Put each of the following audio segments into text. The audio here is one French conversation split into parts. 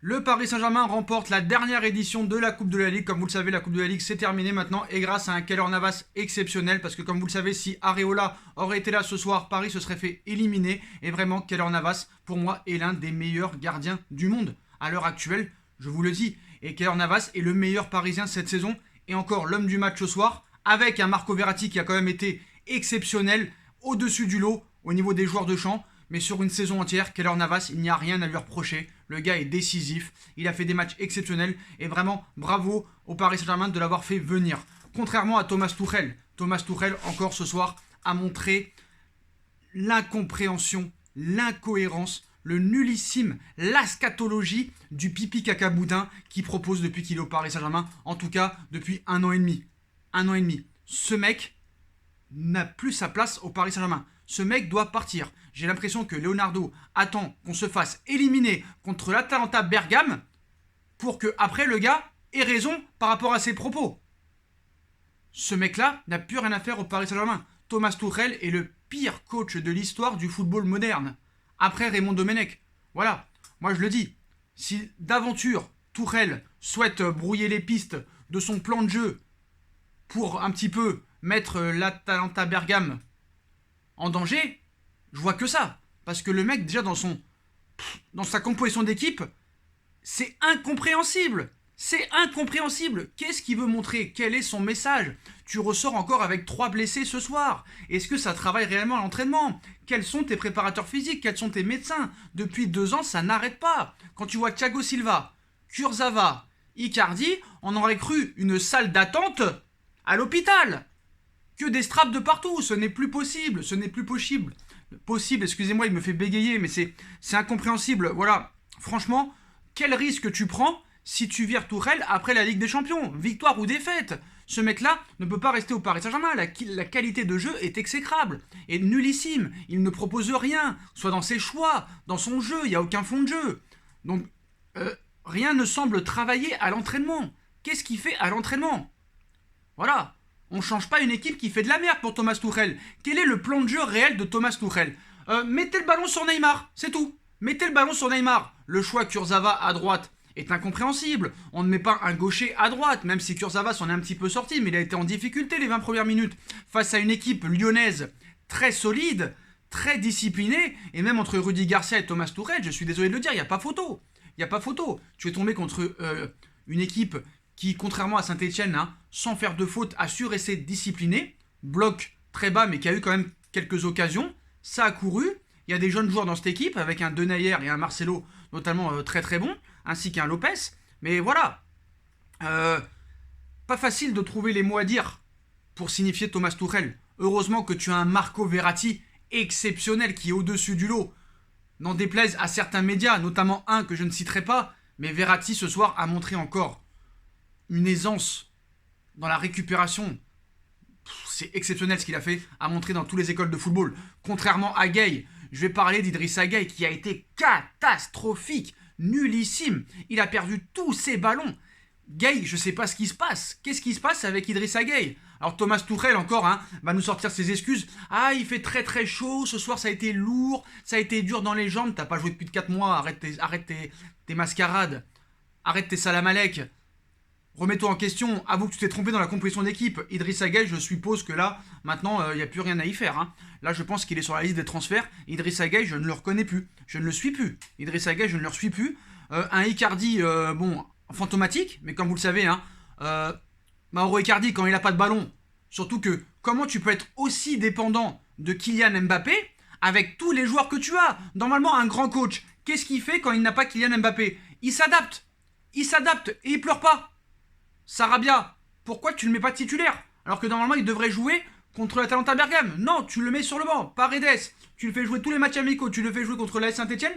Le Paris Saint-Germain remporte la dernière édition de la Coupe de la Ligue. Comme vous le savez, la Coupe de la Ligue c'est terminé maintenant et grâce à un Keylor Navas exceptionnel parce que comme vous le savez, si Areola aurait été là ce soir, Paris se serait fait éliminer et vraiment Keylor Navas pour moi est l'un des meilleurs gardiens du monde à l'heure actuelle, je vous le dis. Et Keylor Navas est le meilleur parisien cette saison et encore l'homme du match ce soir avec un Marco Verratti qui a quand même été exceptionnel au-dessus du lot au niveau des joueurs de champ. Mais sur une saison entière, Keylor Navas, il n'y a rien à lui reprocher. Le gars est décisif, il a fait des matchs exceptionnels et vraiment bravo au Paris Saint-Germain de l'avoir fait venir. Contrairement à Thomas Tuchel. Thomas Tuchel, encore ce soir, a montré l'incompréhension, l'incohérence, le nullissime, l'eschatologie du pipi caca boudin qu'il propose depuis qu'il est au Paris Saint-Germain. En tout cas, depuis 1 an et demi. 1 an et demi. Ce mec n'a plus sa place au Paris Saint-Germain. Ce mec doit partir. J'ai l'impression que Leonardo attend qu'on se fasse éliminer contre l'Atalanta Bergame pour que après le gars ait raison par rapport à ses propos. Ce mec-là n'a plus rien à faire au Paris Saint-Germain. Thomas Tuchel est le pire coach de l'histoire du football moderne. Après Raymond Domenech. Voilà, moi je le dis. Si d'aventure Tuchel souhaite brouiller les pistes de son plan de jeu pour un petit peu mettre l'Atalanta Bergame en danger, je vois que ça. Parce que le mec, déjà dans sa composition d'équipe, c'est incompréhensible. C'est incompréhensible. Qu'est-ce qu'il veut montrer? Quel est son message? Tu ressors encore avec 3 blessés ce soir. Est-ce que ça travaille réellement à l'entraînement? Quels sont tes préparateurs physiques? Quels sont tes médecins? Depuis 2 ans, ça n'arrête pas. Quand tu vois Thiago Silva, Kurzawa, Icardi, on aurait cru une salle d'attente à l'hôpital. Que des straps de partout, ce n'est plus possible, ce n'est plus possible. Excusez-moi, il me fait bégayer, mais c'est incompréhensible. Voilà, franchement, quel risque tu prends si tu vires Tourelle après la Ligue des Champions? Victoire ou défaite? Ce mec-là ne peut pas rester au Paris Saint-Germain, la qualité de jeu est exécrable, et nullissime, il ne propose rien, soit dans ses choix, dans son jeu, il n'y a aucun fond de jeu. Donc, rien ne semble travailler à l'entraînement. Qu'est-ce qu'il fait à l'entraînement? Voilà. On ne change pas une équipe qui fait de la merde pour Thomas Tuchel. Quel est le plan de jeu réel de Thomas Tuchel? Mettez le ballon sur Neymar, c'est tout. Mettez le ballon sur Neymar. Le choix Kurzawa à droite est incompréhensible. On ne met pas un gaucher à droite, même si Kurzawa s'en est un petit peu sorti, mais il a été en difficulté les 20 premières minutes face à une équipe lyonnaise très solide, très disciplinée, et même entre Rudy Garcia et Thomas Tuchel, je suis désolé de le dire, il n'y a pas photo. Il n'y a pas photo. Tu es tombé contre une équipe qui, contrairement à Saint-Etienne, sans faire de faute, a su rester discipliné, bloc très bas, mais qui a eu quand même quelques occasions. Ça a couru. Il y a des jeunes joueurs dans cette équipe, avec un Denayer et un Marcelo, notamment très très bons, ainsi qu'un Lopez. Mais voilà, pas facile de trouver les mots à dire pour signifier Thomas Tuchel. Heureusement que tu as un Marco Verratti exceptionnel qui est au-dessus du lot. N'en déplaise à certains médias, notamment un que je ne citerai pas, mais Verratti ce soir a montré encore une aisance dans la récupération. C'est exceptionnel ce qu'il a fait, a montré dans toutes les écoles de football. Contrairement à Gueye, je vais parler d'Idrissa Gueye qui a été catastrophique, nullissime. Il a perdu tous ses ballons. Gueye, je sais pas ce qui se passe. Qu'est-ce qui se passe avec Idrissa Gueye? Alors Thomas Tuchel encore va nous sortir ses excuses. Ah, il fait très très chaud, ce soir ça a été lourd, ça a été dur dans les jambes, t'as pas joué depuis 4 mois, arrête tes mascarades, arrête tes salamalek. Remets-toi en question, avoue que tu t'es trompé dans la composition d'équipe. Idrissa Gueye, je suppose que là, maintenant, il n'y a plus rien à y faire. Là, je pense qu'il est sur la liste des transferts. Idrissa Gueye, je ne le reconnais plus. Je ne le suis plus. Idrissa Gueye, je ne le suis plus. Un Icardi, fantomatique, mais comme vous le savez, Mauro Icardi, quand il n'a pas de ballon, surtout que, comment tu peux être aussi dépendant de Kylian Mbappé avec tous les joueurs que tu as? Normalement, un grand coach, qu'est-ce qu'il fait quand il n'a pas Kylian Mbappé? Il s'adapte. Il s'adapte et il pleure pas. Sarabia, pourquoi tu ne le mets pas titulaire? Alors que normalement il devrait jouer contre l'Atalanta Bergame. Non, tu le mets sur le banc. Paredes, tu le fais jouer tous les matchs amicaux, tu le fais jouer contre l'AS Saint-Etienne,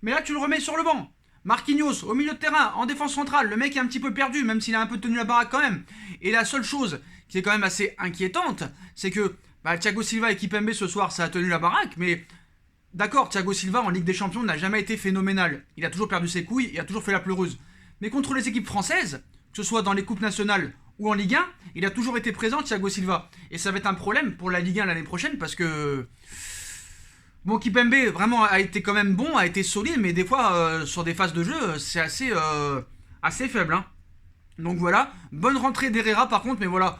mais là tu le remets sur le banc. Marquinhos, au milieu de terrain, en défense centrale, le mec est un petit peu perdu, même s'il a un peu tenu la baraque quand même. Et la seule chose qui est quand même assez inquiétante, c'est que Thiago Silva et Kimpembe ce soir, ça a tenu la baraque, mais d'accord, Thiago Silva en Ligue des Champions n'a jamais été phénoménal. Il a toujours perdu ses couilles, il a toujours fait la pleureuse. Mais contre les équipes françaises, que ce soit dans les coupes nationales ou en Ligue 1, il a toujours été présent, Thiago Silva. Et ça va être un problème pour la Ligue 1 l'année prochaine parce que Bon, Kipembe, vraiment, a été quand même bon, a été solide, mais des fois, sur des phases de jeu, c'est assez faible. Hein. Donc voilà, bonne rentrée d'Herrera par contre, mais voilà,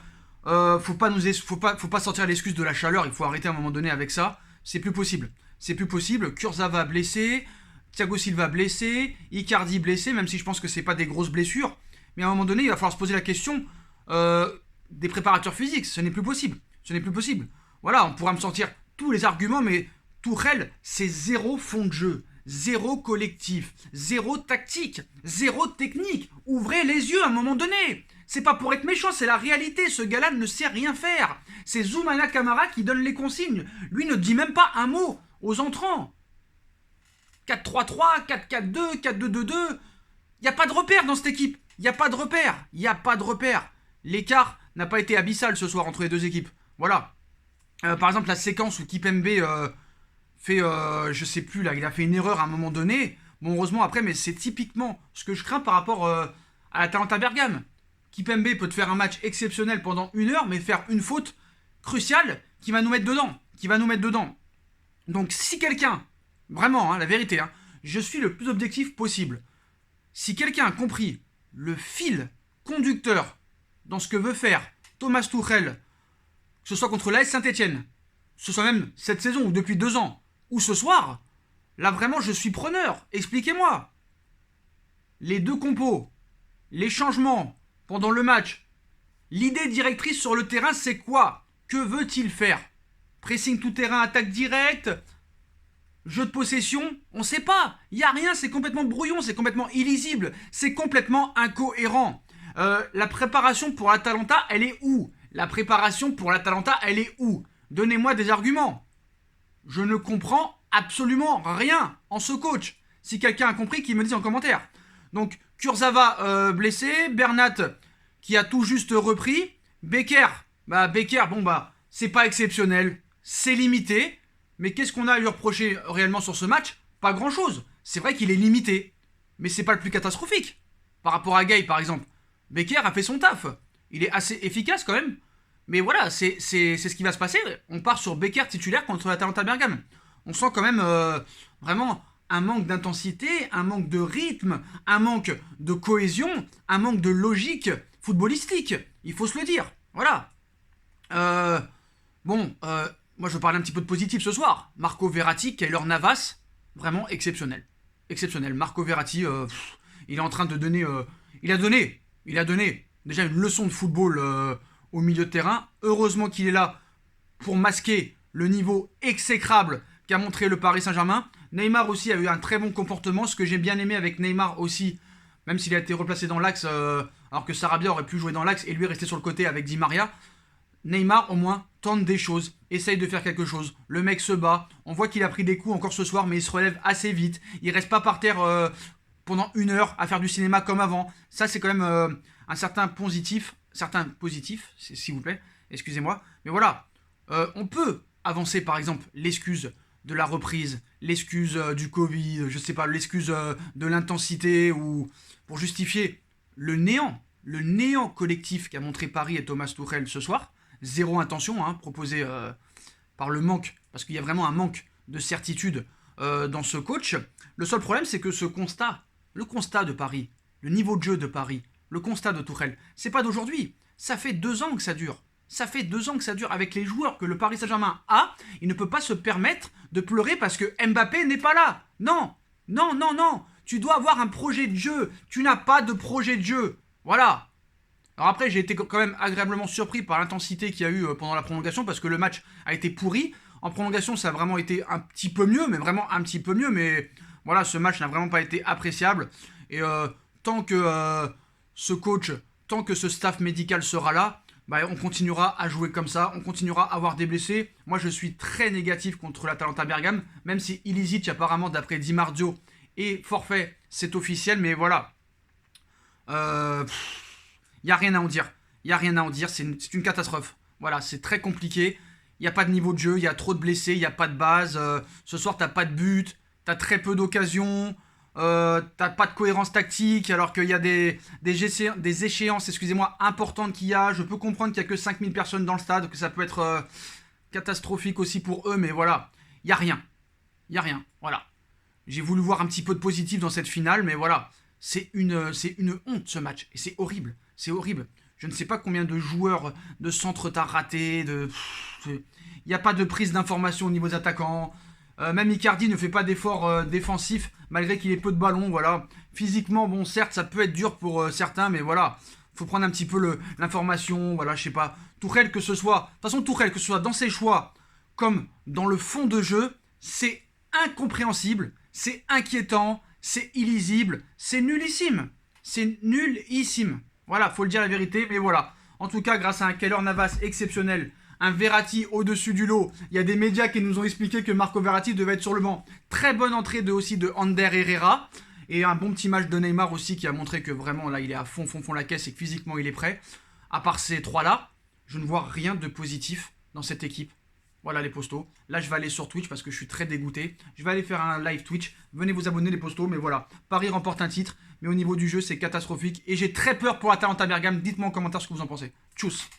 faut pas sortir l'excuse de la chaleur, il faut arrêter à un moment donné avec ça. C'est plus possible. C'est plus possible. Kurzawa blessé, Thiago Silva blessé, Icardi blessé, même si je pense que c'est pas des grosses blessures. Mais à un moment donné, il va falloir se poser la question des préparateurs physiques. Ce n'est plus possible. Ce n'est plus possible. Voilà, on pourra me sortir tous les arguments, mais Tourelle, c'est zéro fond de jeu, zéro collectif, zéro tactique, zéro technique. Ouvrez les yeux à un moment donné. C'est pas pour être méchant, c'est la réalité. Ce gars-là ne sait rien faire. C'est Zoumana Camara qui donne les consignes. Lui ne dit même pas un mot aux entrants. 4-3-3, 4-4-2, 4-2-2-2. Il n'y a pas de repère dans cette équipe. Il n'y a pas de repère. Il n'y a pas de repère. L'écart n'a pas été abyssal ce soir entre les deux équipes. Voilà. Par exemple, la séquence où Kipembe fait, je sais plus, là, il a fait une erreur à un moment donné. Bon, heureusement après, mais c'est typiquement ce que je crains par rapport à l'Atalanta Bergame. Kipembe peut te faire un match exceptionnel pendant 1 heure, mais faire une faute cruciale qui va nous mettre dedans. Qui va nous mettre dedans. Donc si quelqu'un, vraiment, hein, la vérité, hein, je suis le plus objectif possible. Si quelqu'un a compris le fil conducteur dans ce que veut faire Thomas Tuchel, que ce soit contre l'AS Saint-Etienne, que ce soit même cette saison ou depuis 2 ans, ou ce soir, là vraiment je suis preneur. Expliquez-moi. Les deux compos, les changements pendant le match, l'idée directrice sur le terrain c'est quoi? Que veut-il faire? Pressing tout terrain, attaque directe, jeu de possession? On ne sait pas. Il n'y a rien, c'est complètement brouillon, c'est complètement illisible, c'est complètement incohérent. La préparation pour l'Atalanta, elle est où? La préparation pour l'Atalanta, elle est où? Donnez-moi des arguments. Je ne comprends absolument rien en ce coach. Si quelqu'un a compris, qu'il me dise en commentaire. Donc, Kurzawa blessé, Bernat qui a tout juste repris, Becker, c'est pas exceptionnel, c'est limité, mais qu'est-ce qu'on a à lui reprocher réellement sur ce match? Pas grand-chose. C'est vrai qu'il est limité, mais c'est pas le plus catastrophique. Par rapport à Gay, par exemple, Becker a fait son taf. Il est assez efficace quand même. Mais voilà, c'est ce qui va se passer. On part sur Becker titulaire contre l'Atalanta Bergame. On sent quand même vraiment un manque d'intensité, un manque de rythme, un manque de cohésion, un manque de logique footballistique. Il faut se le dire. Voilà. Moi je parlais un petit peu de positif ce soir. Marco Verratti, Keylor Navas, vraiment exceptionnel. Exceptionnel. Marco Verratti, il est en train de donner... il a donné déjà une leçon de football au milieu de terrain. Heureusement qu'il est là pour masquer le niveau exécrable qu'a montré le Paris Saint-Germain. Neymar aussi a eu un très bon comportement. Ce que j'ai bien aimé avec Neymar aussi, même s'il a été replacé dans l'axe, alors que Sarabia aurait pu jouer dans l'axe et lui rester sur le côté avec Di Maria. Neymar au moins tente des choses, essaye de faire quelque chose. Le mec se bat, on voit qu'il a pris des coups encore ce soir, mais il se relève assez vite. Il reste pas par terre pendant 1 heure à faire du cinéma comme avant. Ça c'est quand même un certain positif, s'il vous plaît, excusez-moi. Mais voilà, on peut avancer par exemple l'excuse de la reprise, l'excuse du Covid, je sais pas, l'excuse de l'intensité, ou pour justifier le néant collectif qu'a montré Paris et Thomas Tuchel ce soir. Zéro intention proposée par le manque, parce qu'il y a vraiment un manque de certitude dans ce coach. Le seul problème, c'est que le constat de Paris, le niveau de jeu de Paris, le constat de Tuchel, c'est pas d'aujourd'hui. Ça fait 2 ans que ça dure. Ça fait 2 ans que ça dure. Avec les joueurs que le Paris Saint-Germain a, il ne peut pas se permettre de pleurer parce que Mbappé n'est pas là. Non, non, non, non. Tu dois avoir un projet de jeu. Tu n'as pas de projet de jeu. Voilà. Alors après, j'ai été quand même agréablement surpris par l'intensité qu'il y a eu pendant la prolongation, parce que le match a été pourri. En prolongation, ça a vraiment été un petit peu mieux, mais vraiment un petit peu mieux. Mais voilà, ce match n'a vraiment pas été appréciable. Et tant que ce coach, tant que ce staff médical sera là, on continuera à jouer comme ça, on continuera à avoir des blessés. Moi, je suis très négatif contre l'Atalanta Bergame, même si Ilicic, apparemment, d'après Di Marzio, est forfait, c'est officiel, mais voilà. Il n'y a rien à en dire. Il n'y a rien à en dire, c'est une catastrophe. Voilà, c'est très compliqué. Il n'y a pas de niveau de jeu, il y a trop de blessés, il n'y a pas de base. Ce soir, tu n'as pas de but, tu as très peu d'occasions, tu n'as pas de cohérence tactique, alors qu'il y a des échéances importantes qu'il y a. Je peux comprendre qu'il n'y a que 5000 personnes dans le stade, que ça peut être catastrophique aussi pour eux, mais voilà, il n'y a rien. Il n'y a rien. Voilà. J'ai voulu voir un petit peu de positif dans cette finale, mais voilà. C'est une honte ce match. Et c'est horrible. C'est horrible. Je ne sais pas combien de joueurs de centre t'as raté. Il n'y a pas de prise d'information au niveau des attaquants. Même Icardi ne fait pas d'efforts défensifs, malgré qu'il ait peu de ballons. Voilà. Physiquement, bon, certes, ça peut être dur pour certains, mais voilà. Faut prendre un petit peu l'information. Voilà, je sais pas. Tourelle, que ce soit. De toute façon, Tourelle, que ce soit dans ses choix comme dans le fond de jeu, c'est incompréhensible, c'est inquiétant, c'est illisible, c'est nullissime. C'est nullissime. Voilà, faut le dire la vérité, mais voilà. En tout cas, grâce à un Keylor Navas exceptionnel, un Verratti au-dessus du lot, il y a des médias qui nous ont expliqué que Marco Verratti devait être sur le banc. Très bonne entrée aussi de Ander Herrera. Et un bon petit match de Neymar aussi qui a montré que vraiment là il est à fond la caisse et que physiquement il est prêt. À part ces trois-là, je ne vois rien de positif dans cette équipe. Voilà les postos. Là, je vais aller sur Twitch parce que je suis très dégoûté. Je vais aller faire un live Twitch. Venez vous abonner les postos. Mais voilà, Paris remporte un titre. Mais au niveau du jeu, c'est catastrophique. Et j'ai très peur pour l'Atalanta Bergame. Dites-moi en commentaire ce que vous en pensez. Tchuss.